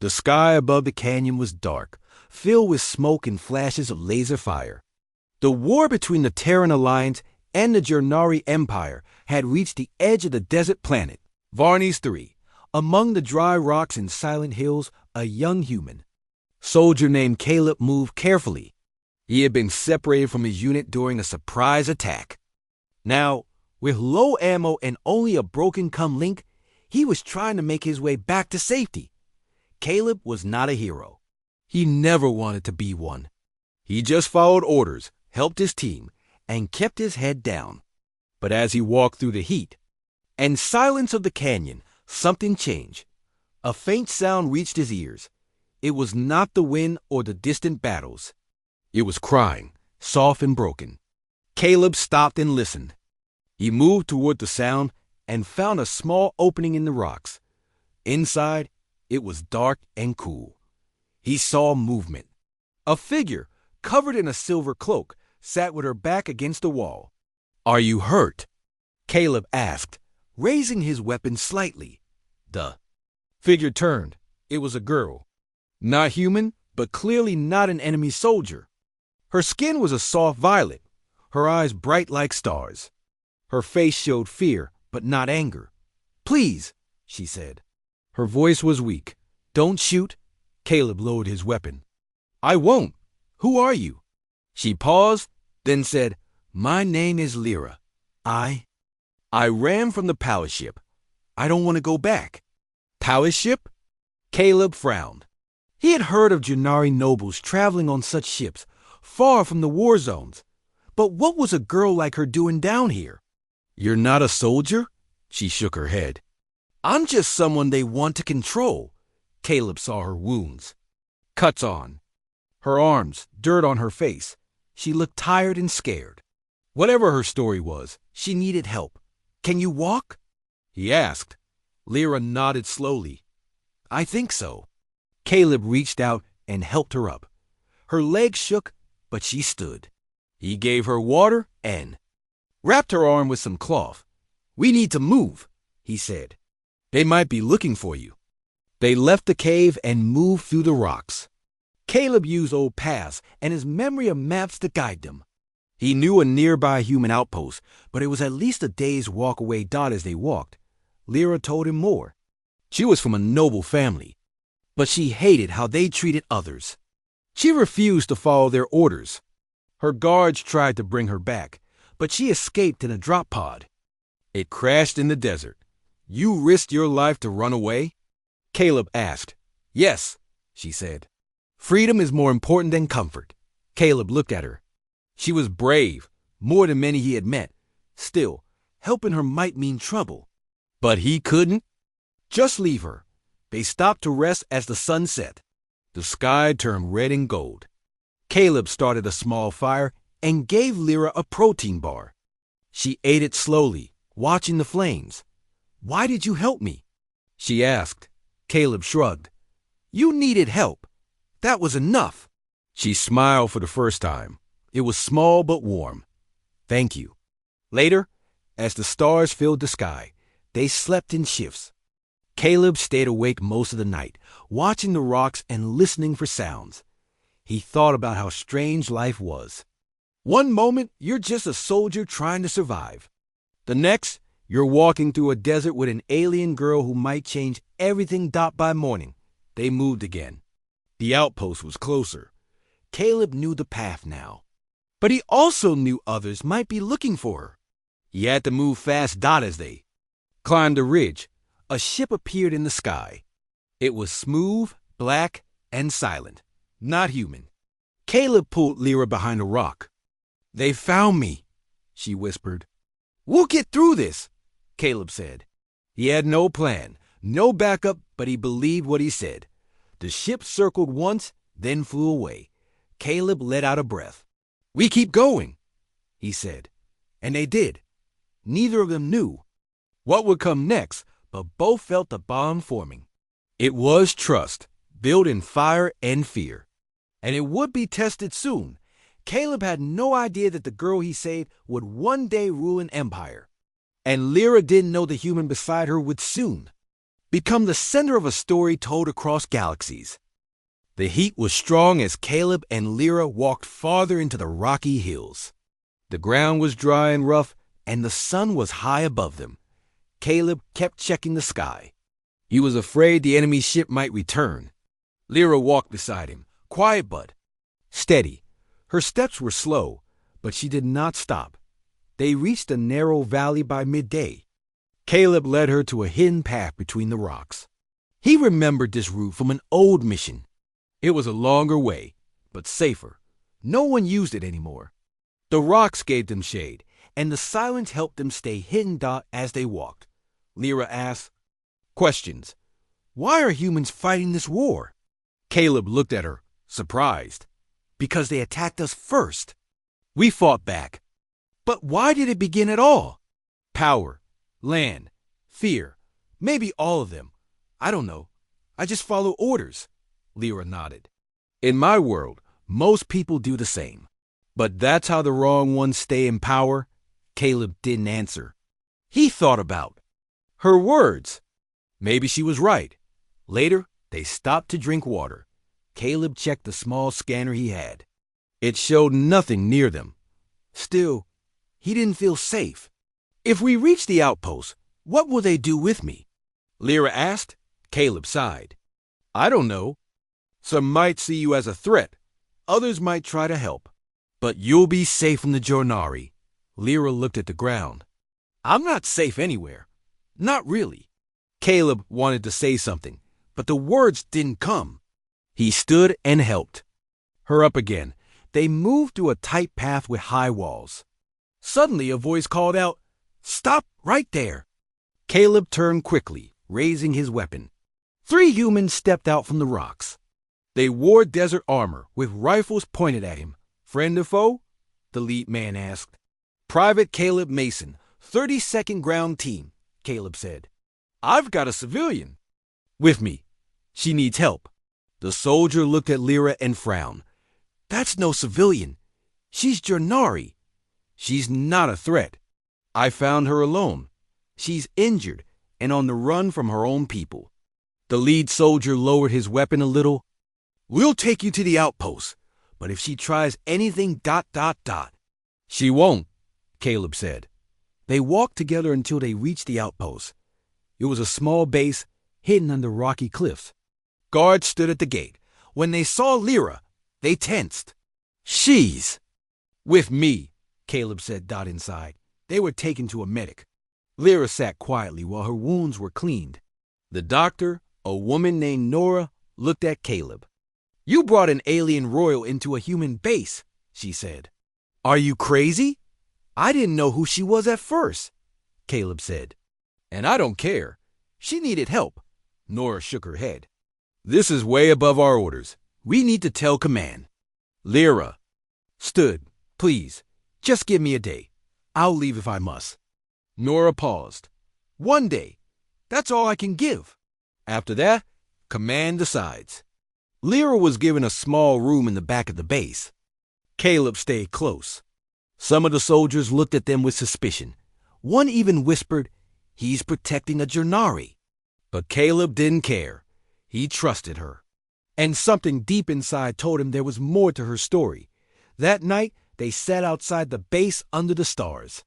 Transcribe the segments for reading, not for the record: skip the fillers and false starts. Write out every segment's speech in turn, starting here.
The sky above the canyon was dark, filled with smoke and flashes of laser fire. The war between the Terran Alliance and the Jernari Empire had reached the edge of the desert planet. Varnies 3. Among the dry rocks and silent hills, a young human soldier named Caleb moved carefully. He had been separated from his unit during a surprise attack. Now, with low ammo and only a broken comlink, he was trying to make his way back to safety. Caleb was not a hero. He never wanted to be one. He just followed orders, helped his team, and kept his head down. But as he walked through the heat and silence of the canyon, something changed. A faint sound reached his ears. It was not the wind or the distant battles. It was crying, soft and broken. Caleb stopped and listened. He moved toward the sound and found a small opening in the rocks. Inside, it was dark and cool. He saw movement. A figure, covered in a silver cloak, sat with her back against the wall. "Are you hurt?" Caleb asked, raising his weapon slightly. The figure turned. It was a girl. Not human, but clearly not an enemy soldier. Her skin was a soft violet, her eyes bright like stars. Her face showed fear, but not anger. "Please," she said. Her voice was weak. "Don't shoot." Caleb lowered his weapon. "I won't. Who are you?" She paused, then said, "My name is Lyra. I ran from the palace ship. I don't want to go back." "Palace ship?" Caleb frowned. He had heard of Jernari nobles traveling on such ships, far from the war zones. But what was a girl like her doing down here? "You're not a soldier?" She shook her head. "I'm just someone they want to control." Caleb saw her wounds. Cuts on her arms, dirt on her face. She looked tired and scared. Whatever her story was, she needed help. "Can you walk?" he asked. Lyra nodded slowly. "I think so." Caleb reached out and helped her up. Her legs shook, but she stood. He gave her water and wrapped her arm with some cloth. "We need to move," he said. "They might be looking for you." They left the cave and moved through the rocks. Caleb used old paths and his memory of maps to guide them. He knew a nearby human outpost, but it was at least a day's walk away. As they walked, Lyra told him more. She was from a noble family, but she hated how they treated others. She refused to follow their orders. Her guards tried to bring her back, but she escaped in a drop pod. It crashed in the desert. "You risked your life to run away?" Caleb asked. "Yes," she said. "Freedom is more important than comfort." Caleb looked at her. She was brave, more than many he had met. Still, helping her might mean trouble. But he couldn't. Just leave her. They stopped to rest as the sun set. The sky turned red and gold. Caleb started a small fire and gave Lyra a protein bar. She ate it slowly, watching the flames. "Why did you help me?" she asked. Caleb shrugged. "You needed help. That was enough." She smiled for the first time. It was small but warm. "Thank you." Later, as the stars filled the sky, they slept in shifts. Caleb stayed awake most of the night, watching the rocks and listening for sounds. He thought about how strange life was. One moment, you're just a soldier trying to survive. The next, you're walking through a desert with an alien girl who might change everything. By morning, they moved again. The outpost was closer. Caleb knew the path now. But he also knew others might be looking for her. He had to move fast. As they climbed a ridge, a ship appeared in the sky. It was smooth, black, and silent. Not human. Caleb pulled Lyra behind a rock. "They found me," she whispered. "We'll get through this," Caleb said. He had no plan, no backup, but he believed what he said. The ship circled once, then flew away. Caleb let out a breath. "We keep going," he said. And they did. Neither of them knew what would come next, but both felt the bond forming. It was trust, built in fire and fear. And it would be tested soon. Caleb had no idea that the girl he saved would one day rule an empire. And Lyra didn't know the human beside her would soon. become the center of a story told across galaxies. The heat was strong as Caleb and Lyra walked farther into the rocky hills. The ground was dry and rough, and the sun was high above them. Caleb kept checking the sky. He was afraid the enemy ship might return. Lyra walked beside him, quiet but steady. Her steps were slow, but she did not stop. They reached a narrow valley by midday. Caleb led her to a hidden path between the rocks. He remembered this route from an old mission. It was a longer way, but safer. No one used it anymore. The rocks gave them shade, and the silence helped them stay hidden as they walked. Lyra asked questions. Why are humans fighting this war? Caleb looked at her, surprised. Because they attacked us first. We fought back. But why did it begin at all? Power, land, fear, maybe all of them. I don't know. I just follow orders. Lyra nodded. In my world, most people do the same. But that's how the wrong ones stay in power? Caleb didn't answer. He thought about her words. Maybe she was right. Later, they stopped to drink water. Caleb checked the small scanner he had. It showed nothing near them. Still, he didn't feel safe. If we reach the outpost, what will they do with me? Lyra asked. Caleb sighed. I don't know. Some might see you as a threat. Others might try to help. But you'll be safe from the Jornari. Lyra looked at the ground. I'm not safe anywhere. Not really. Caleb wanted to say something, but the words didn't come. He stood and helped her up again. They moved through a tight path with high walls. Suddenly a voice called out, Stop right there. Caleb turned quickly, raising his weapon. 3 humans stepped out from the rocks. They wore desert armor with rifles pointed at him. Friend or foe? The lead man asked. Private Caleb Mason, 32nd Ground Team, Caleb said. I've got a civilian with me. She needs help. The soldier looked at Lyra and frowned. That's no civilian. She's Jornari. She's not a threat. I found her alone. She's injured and on the run from her own people. The lead soldier lowered his weapon a little. We'll take you to the outpost, but if she tries anything ... She won't, Caleb said. They walked together until they reached the outpost. It was a small base hidden under rocky cliffs. Guards stood at the gate. When they saw Lyra, they tensed. She's with me, Caleb said inside. They were taken to a medic. Lyra sat quietly while her wounds were cleaned. The doctor, a woman named Nora, looked at Caleb. You brought an alien royal into a human base, she said. Are you crazy? I didn't know who she was at first, Caleb said. And I don't care. She needed help. Nora shook her head. This is way above our orders. We need to tell command. Lyra stood. Please, just give me a day. I'll leave if I must. Nora paused. 1 day. That's all I can give. After that, command decides. Lyra was given a small room in the back of the base. Caleb stayed close. Some of the soldiers looked at them with suspicion. One even whispered, He's protecting a Jornari. But Caleb didn't care. He trusted her. And something deep inside told him there was more to her story. That night, they sat outside the base under the stars.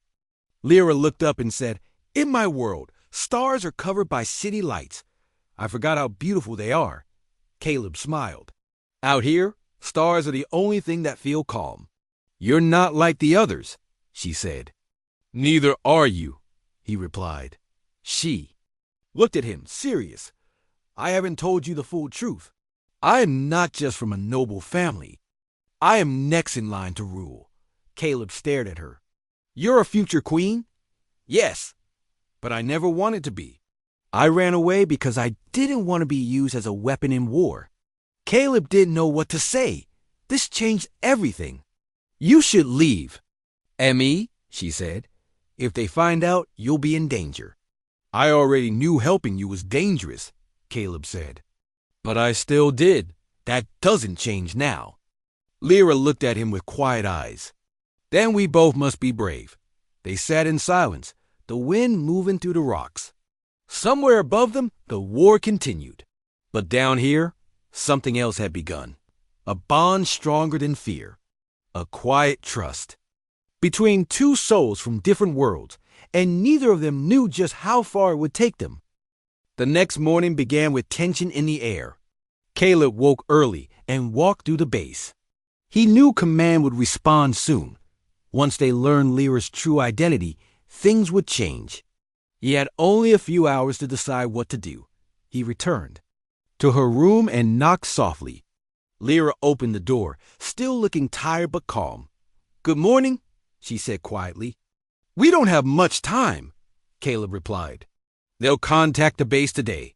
Lyra looked up and said, In my world, stars are covered by city lights. I forgot how beautiful they are. Caleb smiled. Out here, stars are the only thing that feel calm. You're not like the others, she said. Neither are you, he replied. She looked at him, serious. I haven't told you the full truth. I am not just from a noble family. I am next in line to rule. Caleb stared at her. You're a future queen? Yes, but I never wanted to be. I ran away because I didn't want to be used as a weapon in war. Caleb didn't know what to say. This changed everything. You should leave. Emmy, she said. If they find out, you'll be in danger. I already knew helping you was dangerous, Caleb said. But I still did. That doesn't change now. Lyra looked at him with quiet eyes. Then we both must be brave. They sat in silence, the wind moving through the rocks. Somewhere above them, the war continued. But down here, something else had begun. A bond stronger than fear. A quiet trust. Between two souls from different worlds, and neither of them knew just how far it would take them. The next morning began with tension in the air. Caleb woke early and walked through the base. He knew Command would respond soon. Once they learned Lyra's true identity, things would change. He had only a few hours to decide what to do. He returned to her room and knocked softly. Lyra opened the door, still looking tired but calm. "Good morning," she said quietly. "We don't have much time," Caleb replied. "They'll contact the base today.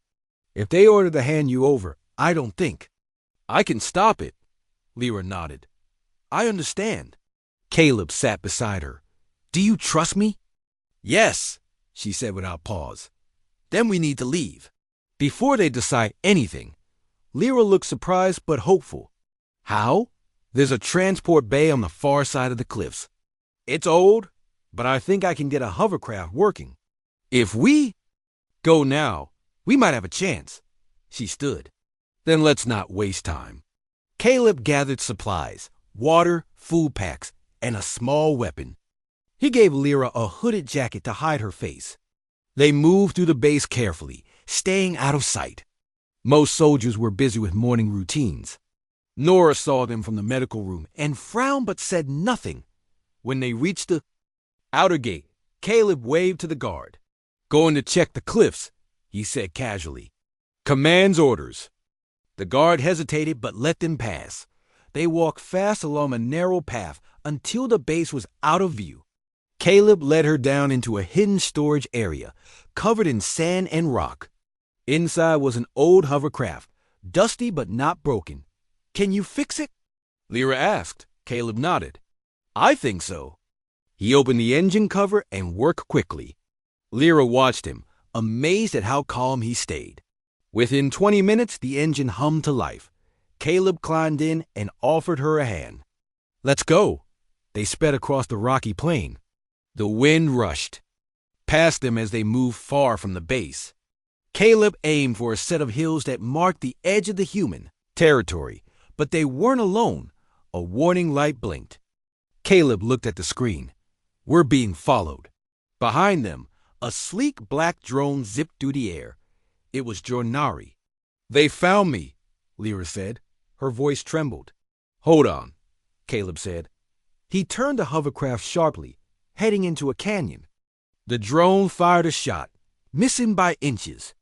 If they order to hand you over, I don't think." "I can stop it," Lyra nodded. "I understand." Caleb sat beside her. "Do you trust me?" "Yes," she said without pause. "Then we need to leave." Before they decide anything, Lyra looked surprised but hopeful. "How?" "There's a transport bay on the far side of the cliffs. It's old, but I think I can get a hovercraft working. If we go now, we might have a chance." She stood. "Then let's not waste time." Caleb gathered supplies, water, food packs, and a small weapon. He gave Lyra a hooded jacket to hide her face. They moved through the base carefully, staying out of sight. Most soldiers were busy with morning routines. Nora saw them from the medical room and frowned but said nothing. When they reached the outer gate, Caleb waved to the guard. "Going to check the cliffs," he said casually. "Command's orders." The guard hesitated but let them pass. They walked fast along a narrow path until the base was out of view. Caleb led her down into a hidden storage area, covered in sand and rock. Inside was an old hovercraft, dusty but not broken. "Can you fix it?" Lyra asked. Caleb nodded. "I think so." He opened the engine cover and worked quickly. Lyra watched him, amazed at how calm he stayed. Within 20 minutes, the engine hummed to life. Caleb climbed in and offered her a hand. "Let's go." They sped across the rocky plain. The wind rushed past them as they moved far from the base. Caleb aimed for a set of hills that marked the edge of the human territory, but they weren't alone. A warning light blinked. Caleb looked at the screen. "We're being followed." Behind them, a sleek black drone zipped through the air. It was Jornari. "They found me," Lyra said. Her voice trembled. "Hold on," Caleb said. He turned the hovercraft sharply, heading into a canyon. The drone fired a shot, missing by inches.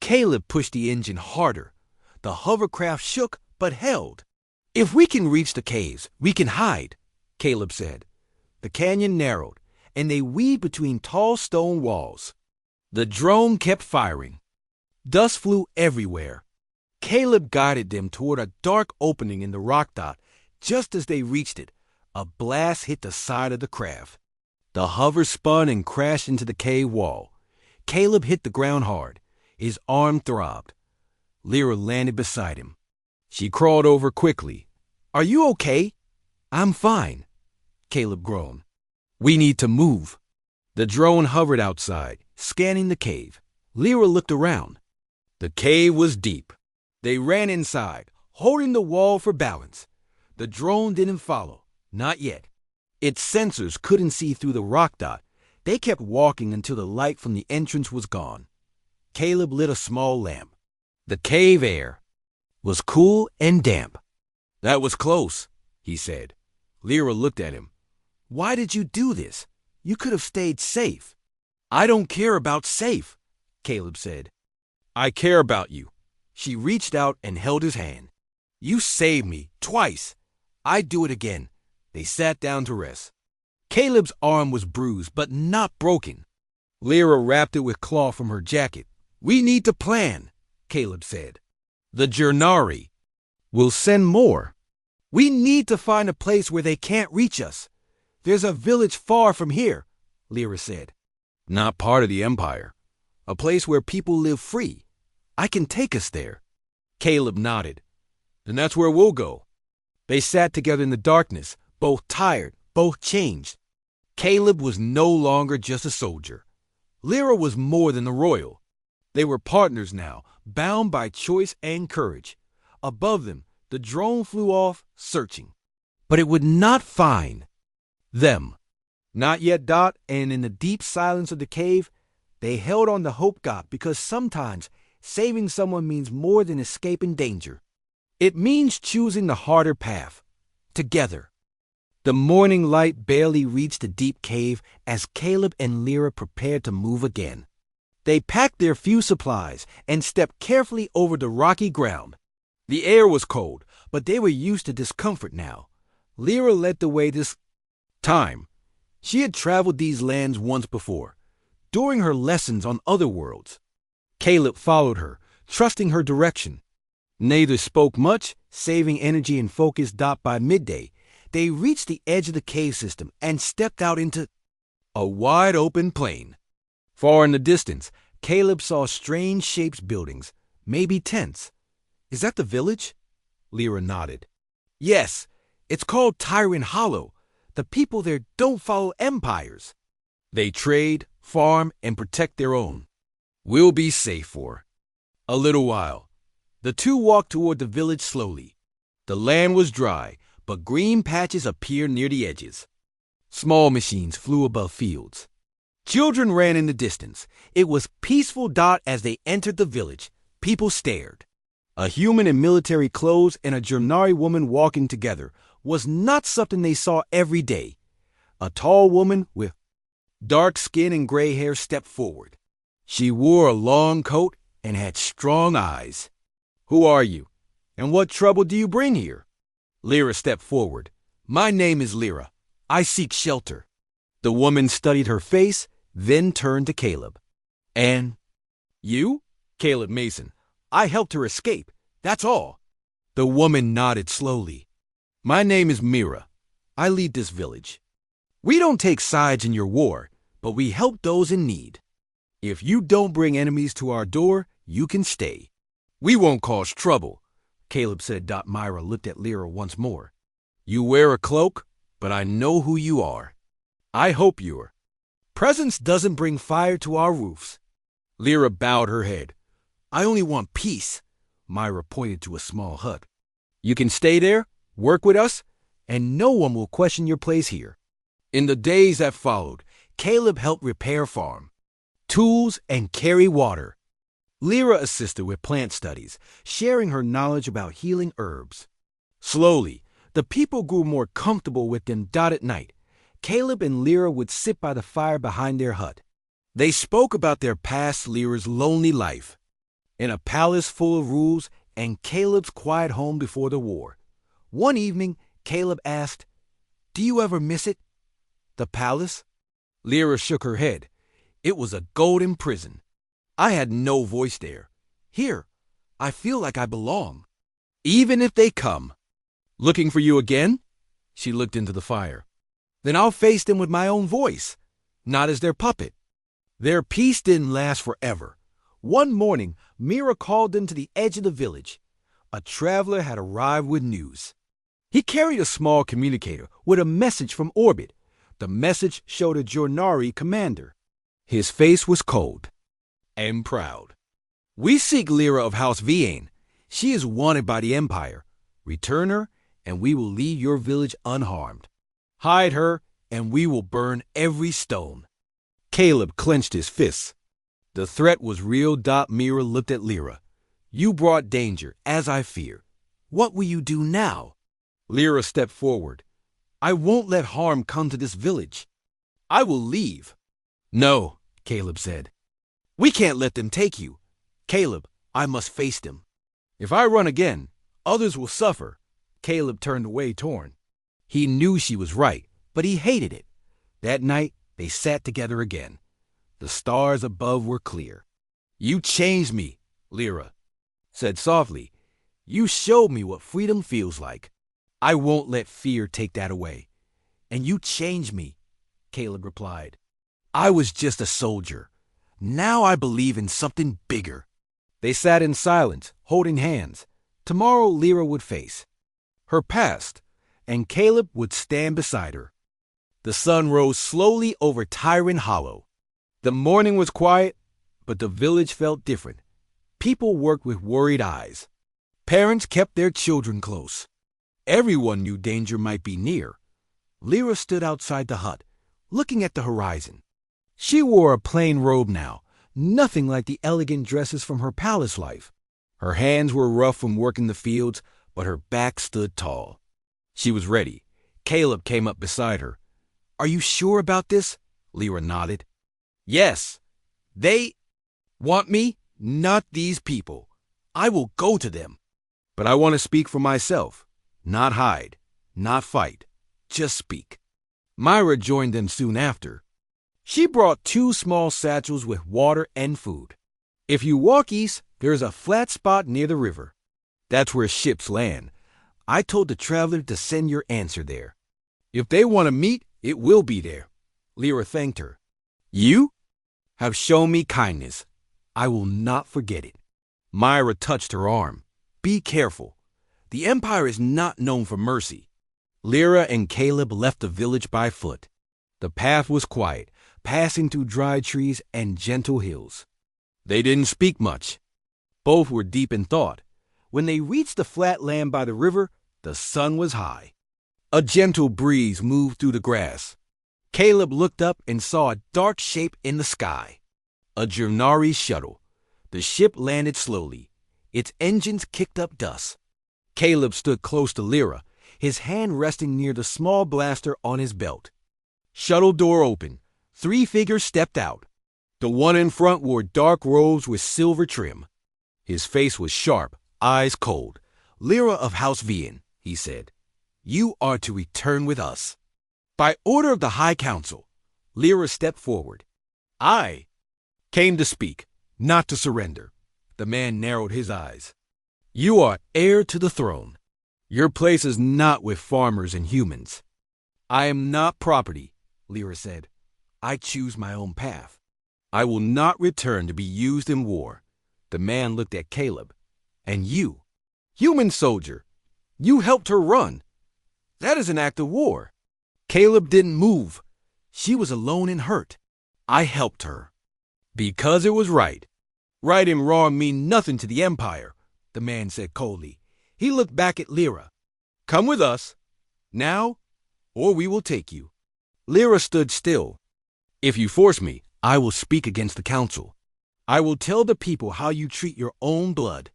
Caleb pushed the engine harder. The hovercraft shook but held. "If we can reach the caves, we can hide," Caleb said. The canyon narrowed, and they weaved between tall stone walls. The drone kept firing. Dust flew everywhere. Caleb guided them toward a dark opening in the rock dot. Just as they reached it, a blast hit the side of the craft. The hover spun and crashed into the cave wall. Caleb hit the ground hard. His arm throbbed. Lyra landed beside him. She crawled over quickly. "Are you okay?" "I'm fine," Caleb groaned. "We need to move." The drone hovered outside, scanning the cave. Lyra looked around. The cave was deep. They ran inside, holding the wall for balance. The drone didn't follow, not yet. Its sensors couldn't see through the rock dot. They kept walking until the light from the entrance was gone. Caleb lit a small lamp. The cave air was cool and damp. "That was close," he said. Lyra looked at him. "Why did you do this? You could have stayed safe." "I don't care about safe," Caleb said. "I care about you." She reached out and held his hand. "You saved me twice. I'd do it again." They sat down to rest. Caleb's arm was bruised, but not broken. Lyra wrapped it with cloth from her jacket. "We need to plan," Caleb said. "The Jornari will send more. We need to find a place where they can't reach us." "There's a village far from here," Lyra said. "Not part of the Empire. A place where people live free. I can take us there." Caleb nodded. "Then that's where we'll go." They sat together in the darkness, both tired, both changed. Caleb was no longer just a soldier. Lyra was more than the royal. They were partners now, bound by choice and courage. Above them, the drone flew off, searching. But it would not find them. Not yet, Dot, and in the deep silence of the cave, they held on to hope, God, because sometimes saving someone means more than escaping danger. It means choosing the harder path, together. The morning light barely reached the deep cave as Caleb and Lyra prepared to move again. They packed their few supplies and stepped carefully over the rocky ground. The air was cold, but they were used to discomfort now. Lyra led the way this time. She had traveled these lands once before, during her lessons on other worlds. Caleb followed her, trusting her direction. Neither spoke much, saving energy and focus. By midday, they reached the edge of the cave system and stepped out into a wide-open plain. Far in the distance, Caleb saw strange shaped buildings, maybe tents. Is that the village? Lyra nodded. Yes, it's called Tyrant Hollow. The people there don't follow empires. They trade, farm, and protect their own. We'll be safe for a little while. The two walked toward the village slowly. The land was dry, but green patches appeared near the edges. Small machines flew above fields. Children ran in the distance. It was peaceful. As they entered the village, people stared. A human in military clothes and a Jurnari woman walking together was not something they saw every day. A tall woman with dark skin and gray hair stepped forward. She wore a long coat and had strong eyes. Who are you, and what trouble do you bring here? Lyra stepped forward. My name is Lyra. I seek shelter. The woman studied her face, then turned to Caleb. And you? Caleb Mason. I helped her escape. That's all. The woman nodded slowly. My name is Mira. I lead this village. We don't take sides in your war, but we help those in need. If you don't bring enemies to our door, you can stay. We won't cause trouble, Caleb said. Myra looked at Lyra once more. You wear a cloak, but I know who you are. I hope your presence doesn't bring fire to our roofs. Lyra bowed her head. I only want peace. Myra pointed to a small hut. You can stay there, work with us, and no one will question your place here. In the days that followed, Caleb helped repair farm, tools, and carry water. Lyra assisted with plant studies, sharing her knowledge about healing herbs. Slowly, the people grew more comfortable with them. At night, Caleb and Lyra would sit by the fire behind their hut. They spoke about their past, Lyra's lonely life, in a palace full of rules, and Caleb's quiet home before the war. One evening, Caleb asked, Do you ever miss it? The palace? Lyra shook her head. It was a golden prison. I had no voice there. Here, I feel like I belong. Even if they come. Looking for you again? She looked into the fire. Then I'll face them with my own voice, not as their puppet. Their peace didn't last forever. One morning, Mira called them to the edge of the village. A traveler had arrived with news. He carried a small communicator with a message from orbit. The message showed a Jurnari commander. His face was cold and proud. We seek Lyra of House Viane. She is wanted by the Empire. Return her, and we will leave your village unharmed. Hide her, and we will burn every stone. Caleb clenched his fists. The threat was real. Mira looked at Lyra. You brought danger, as I fear. What will you do now? Lyra stepped forward. I won't let harm come to this village. I will leave. No, Caleb said. We can't let them take you. Caleb, I must face them. If I run again, others will suffer. Caleb turned away, torn. He knew she was right, but he hated it. That night, they sat together again. The stars above were clear. You changed me, Lyra said softly. You showed me what freedom feels like. I won't let fear take that away. And you changed me, Caleb replied. I was just a soldier. Now I believe in something bigger. They sat in silence, holding hands. Tomorrow Lyra would face her past, and Caleb would stand beside her. The sun rose slowly over Tyrant Hollow. The morning was quiet, But the village felt different. People worked with worried eyes. Parents kept their children close. Everyone knew danger might be near. Lyra stood outside the hut, looking at the horizon. She wore a plain robe now, nothing like the elegant dresses from her palace life. Her hands were rough from working the fields, but her back stood tall. She was ready. Caleb came up beside her. "Are you sure about this?" Lyra nodded. "Yes. They want me, not these people. I will go to them. But I want to speak for myself. Not hide, not fight. Just speak." Myra joined them soon after. She brought 2 small satchels with water and food. "If you walk east, there's a flat spot near the river. That's where ships land. I told the traveler to send your answer there. If they want to meet, it will be there." Lyra thanked her. "You have shown me kindness. I will not forget it." Myra touched her arm. "Be careful. The Empire is not known for mercy." Lyra and Caleb left the village by foot. The path was quiet, passing through dry trees and gentle hills. They didn't speak much. Both were deep in thought. When they reached the flat land by the river, the sun was high. A gentle breeze moved through the grass. Caleb looked up and saw a dark shape in the sky. A Jurnari shuttle. The ship landed slowly. Its engines kicked up dust. Caleb stood close to Lyra, his hand resting near the small blaster on his belt. Shuttle door opened. 3 figures stepped out. The one in front wore dark robes with silver trim. His face was sharp, eyes cold. "Lyra of House Vian," he said, "you are to return with us." By order of the High Council, Lyra stepped forward. "I came to speak, not to surrender." The man narrowed his eyes. "You are heir to the throne. Your place is not with farmers and humans." "I am not property," Lyra said. "I choose my own path. I will not return to be used in war." The man looked at Caleb. "And you, human soldier, you helped her run. That is an act of war." Caleb didn't move. She was alone and hurt. "I helped her because it was right. Right and wrong mean nothing to the Empire," the man said coldly. He looked back at Lyra. "Come with us, now, or we will take you." Lyra stood still. "If you force me, I will speak against the council. I will tell the people how you treat your own blood."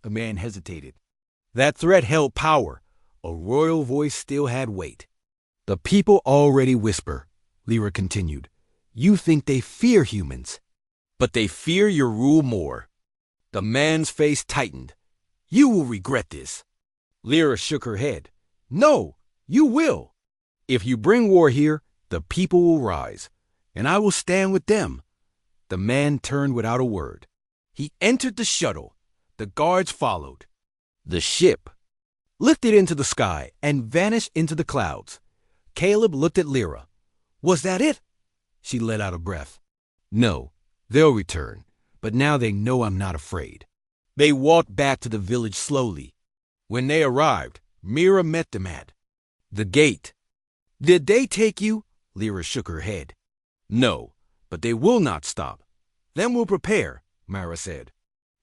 The man hesitated. That threat held power. A royal voice still had weight. "The people already whisper," Lyra continued. "You think they fear humans, but they fear your rule more." The man's face tightened. "You will regret this." Lyra shook her head. "No, you will. If you bring war here, the people will rise, and I will stand with them." The man turned without a word. He entered the shuttle. The guards followed. The ship lifted into the sky and vanished into the clouds. Caleb looked at Lyra. "Was that it?" She let out a breath. "No, they'll return, but now they know I'm not afraid." They walked back to the village slowly. When they arrived, Mira met them at the gate. "Did they take you?" Lyra shook her head. "No, but they will not stop. Then we'll prepare," Mira said.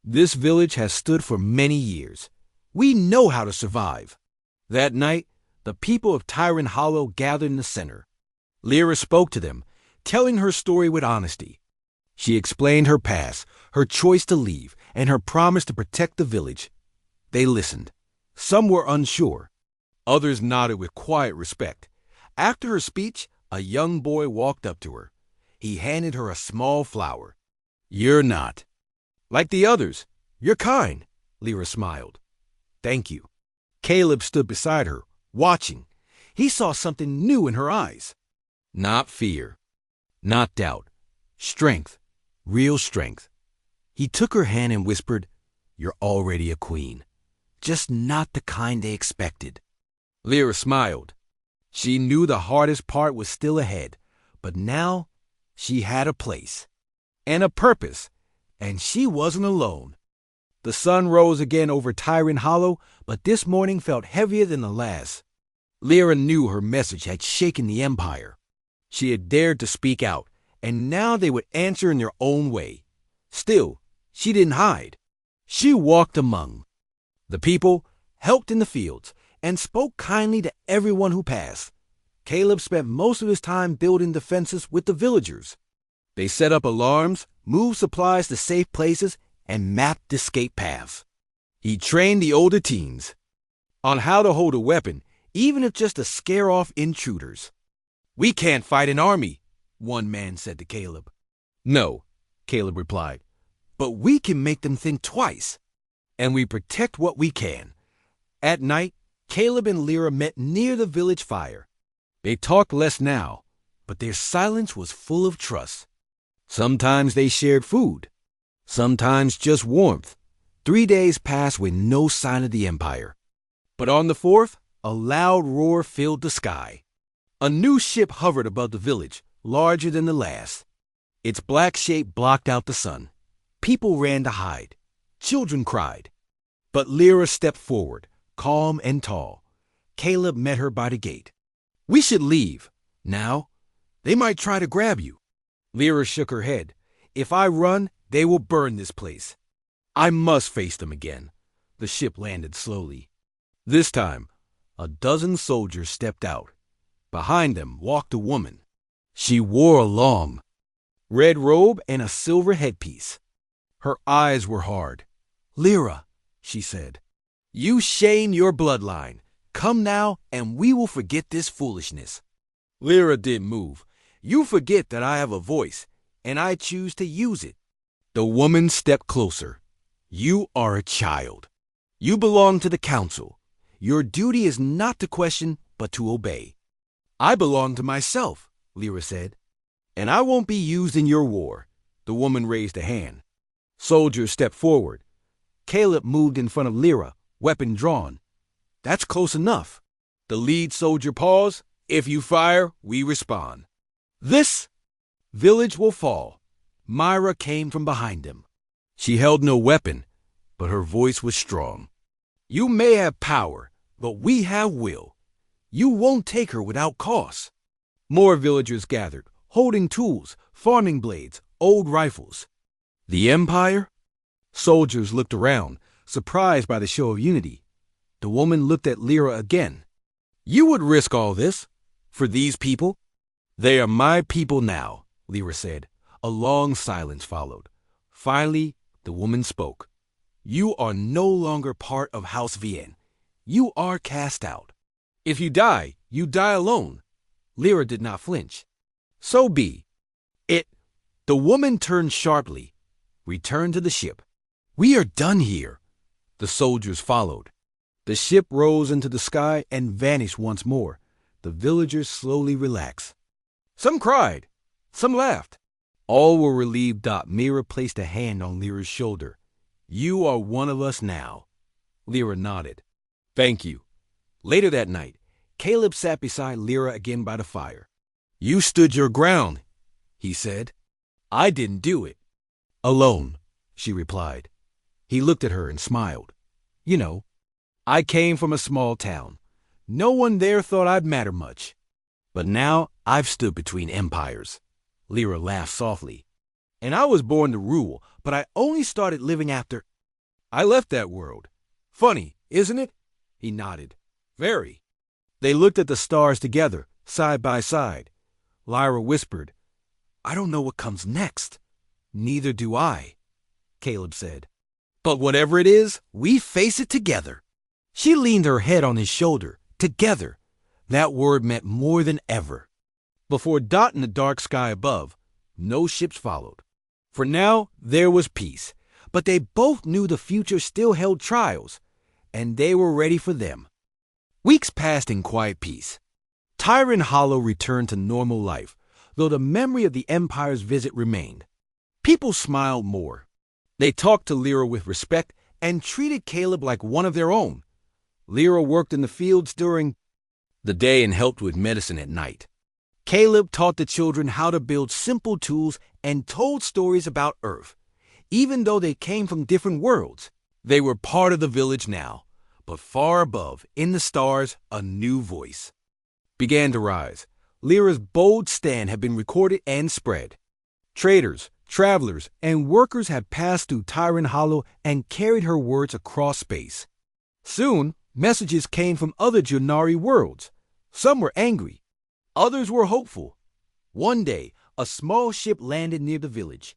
"This village has stood for many years. We know how to survive." That night, the people of Tyrant Hollow gathered in the center. Lyra spoke to them, telling her story with honesty. She explained her past, her choice to leave, and her promise to protect the village. They listened. Some were unsure. Others nodded with quiet respect. After her speech, a young boy walked up to her. He handed her a small flower. "You're not like the others. You're kind," Lyra smiled. "Thank you." Caleb stood beside her, watching. He saw something new in her eyes. Not fear, not doubt. Strength, real strength. He took her hand and whispered, "You're already a queen. Just not the kind they expected." Lyra smiled. She knew the hardest part was still ahead, but now she had a place and a purpose, and she wasn't alone. The sun rose again over Tyrant Hollow, but this morning felt heavier than the last. Lyra knew her message had shaken the Empire. She had dared to speak out, and now they would answer in their own way. Still, she didn't hide. She walked among the people, helped in the fields, and spoke kindly to everyone who passed. Caleb spent most of his time building defenses with the villagers. They set up alarms, moved supplies to safe places, and mapped escape paths. He trained the older teens on how to hold a weapon, even if just to scare off intruders. "We can't fight an army," one man said to Caleb. "No," Caleb replied, "but we can make them think twice, and we protect what we can." At night, Caleb and Lyra met near the village fire. They talked less now, but their silence was full of trust. Sometimes they shared food, sometimes just warmth. 3 days passed with no sign of the Empire. But on the fourth, a loud roar filled the sky. A new ship hovered above the village, larger than the last. Its black shape blocked out the sun. People ran to hide. Children cried. But Lyra stepped forward, calm and tall. Caleb met her by the gate. "We should leave. Now, they might try to grab you." Lyra shook her head. "If I run, they will burn this place. I must face them again." The ship landed slowly. This time, a dozen soldiers stepped out. Behind them walked a woman. She wore a long red robe and a silver headpiece. Her eyes were hard. "Lyra," she said, "you shame your bloodline. Come now, and we will forget this foolishness." Lyra didn't move. "You forget that I have a voice, and I choose to use it." The woman stepped closer. "You are a child. You belong to the council. Your duty is not to question, but to obey." "I belong to myself," Lyra said, "and I won't be used in your war." The woman raised a hand. Soldiers stepped forward. Caleb moved in front of Lyra, weapon drawn. "That's close enough." The lead soldier paused. "If you fire, we respond. This village will fall." Myra came from behind him. She held no weapon, but her voice was strong. "You may have power, but we have will. You won't take her without cost." More villagers gathered, holding tools, farming blades, old rifles. The Empire? Soldiers looked around, surprised by the show of unity. The woman looked at Lyra again. "You would risk all this for these people?" "They are my people now," Lyra said. A long silence followed. Finally, the woman spoke. "You are no longer part of House Vienne. You are cast out. If you die, you die alone." Lyra did not flinch. "So be it." The woman turned sharply. "Return to the ship. We are done here." The soldiers followed. The ship rose into the sky and vanished once more. The villagers slowly relaxed. Some cried. Some laughed. All were relieved. Myra placed a hand on Lyra's shoulder. "You are one of us now." Lyra nodded. "Thank you." Later that night, Caleb sat beside Lyra again by the fire. "You stood your ground," he said. "I didn't do it." "Alone," she replied. He looked at her and smiled. "You know, I came from a small town. No one there thought I'd matter much. But now I've stood between empires." Lyra laughed softly. "And I was born to rule, but I only started living after I left that world. Funny, isn't it?" He nodded. "Very." They looked at the stars together, side by side. Lyra whispered, "I don't know what comes next." "Neither do I," Caleb said. "But whatever it is, we face it together." She leaned her head on his shoulder. Together. That word meant more than ever. Before Dot in the dark sky above, no ships followed. For now, there was peace. But they both knew the future still held trials, and they were ready for them. Weeks passed in quiet peace. Tyrant Hollow returned to normal life, though the memory of the Empire's visit remained. People smiled more. They talked to Lyra with respect and treated Caleb like one of their own. Lyra worked in the fields during the day and helped with medicine at night. Caleb taught the children how to build simple tools and told stories about Earth. Even though they came from different worlds, they were part of the village now. But far above, in the stars, a new voice began to rise. Lyra's bold stand had been recorded and spread. Traders, Travelers and workers had passed through Tyrant Hollow and carried her words across space. Soon, messages came from other Junari worlds. Some were angry. Others were hopeful. One day, a small ship landed near the village.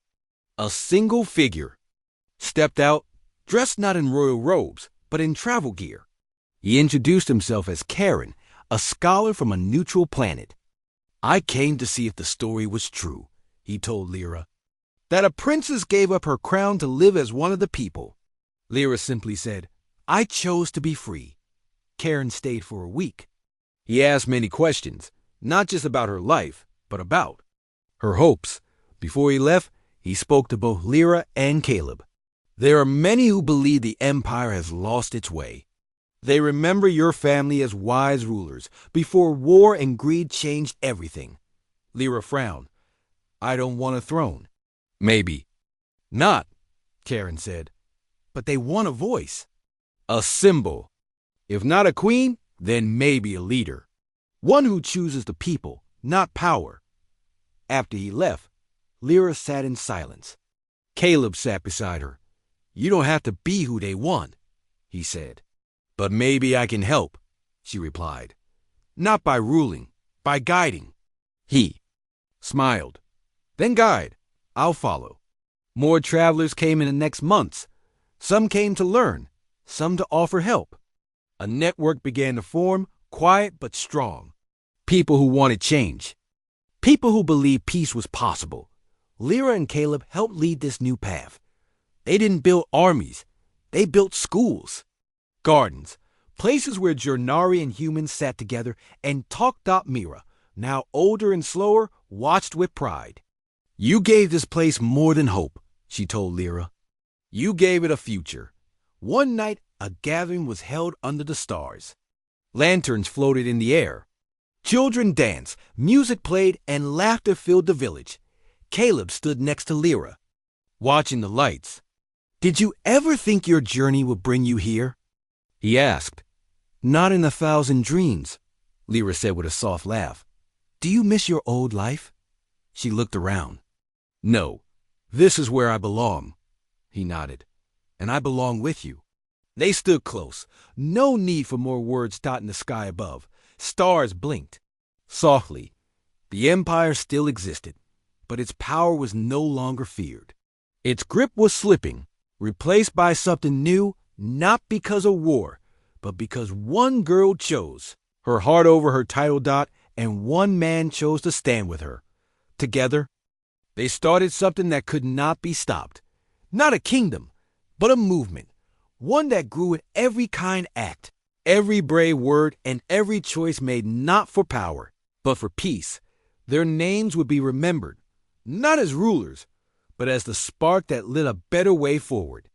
A single figure stepped out, dressed not in royal robes, but in travel gear. He introduced himself as Karen, a scholar from a neutral planet. "I came to see if the story was true," he told Lyra. "That a princess gave up her crown to live as one of the people." Lyra simply said, "I chose to be free." Karen stayed for a week. He asked many questions, not just about her life, but about her hopes. Before he left, he spoke to both Lyra and Caleb. "There are many who believe the Empire has lost its way. They remember your family as wise rulers before war and greed changed everything." Lyra frowned. "I don't want a throne." "Maybe not," Karen said. "But they want a voice. A symbol. If not a queen, then maybe a leader. One who chooses the people, not power." After he left, Lyra sat in silence. Caleb sat beside her. "You don't have to be who they want," he said. "But maybe I can help," she replied. "Not by ruling, by guiding." He smiled. "Then guide. I'll follow." More travelers came in the next months. Some came to learn, some to offer help. A network began to form, quiet but strong. People who wanted change. People who believed peace was possible. Lyra and Caleb helped lead this new path. They didn't build armies. They built schools. Gardens. Places where Jurnari and humans sat together and talked. Mira, now older and slower, watched with pride. "You gave this place more than hope," she told Lyra. "You gave it a future." One night, a gathering was held under the stars. Lanterns floated in the air. Children danced, music played, and laughter filled the village. Caleb stood next to Lyra, watching the lights. "Did you ever think your journey would bring you here?" he asked. "Not in 1,000 dreams," Lyra said with a soft laugh. "Do you miss your old life?" She looked around. "No, this is where I belong," he nodded. "And I belong with you." They stood close. No need for more words in the sky above. Stars blinked. Softly. The Empire still existed, but its power was no longer feared. Its grip was slipping, replaced by something new, not because of war, but because one girl chose, her heart over her title. And one man chose to stand with her. Together, they started something that could not be stopped. Not a kingdom, but a movement. One that grew in every kind act, every brave word, and every choice made not for power, but for peace. Their names would be remembered, not as rulers, but as the spark that lit a better way forward.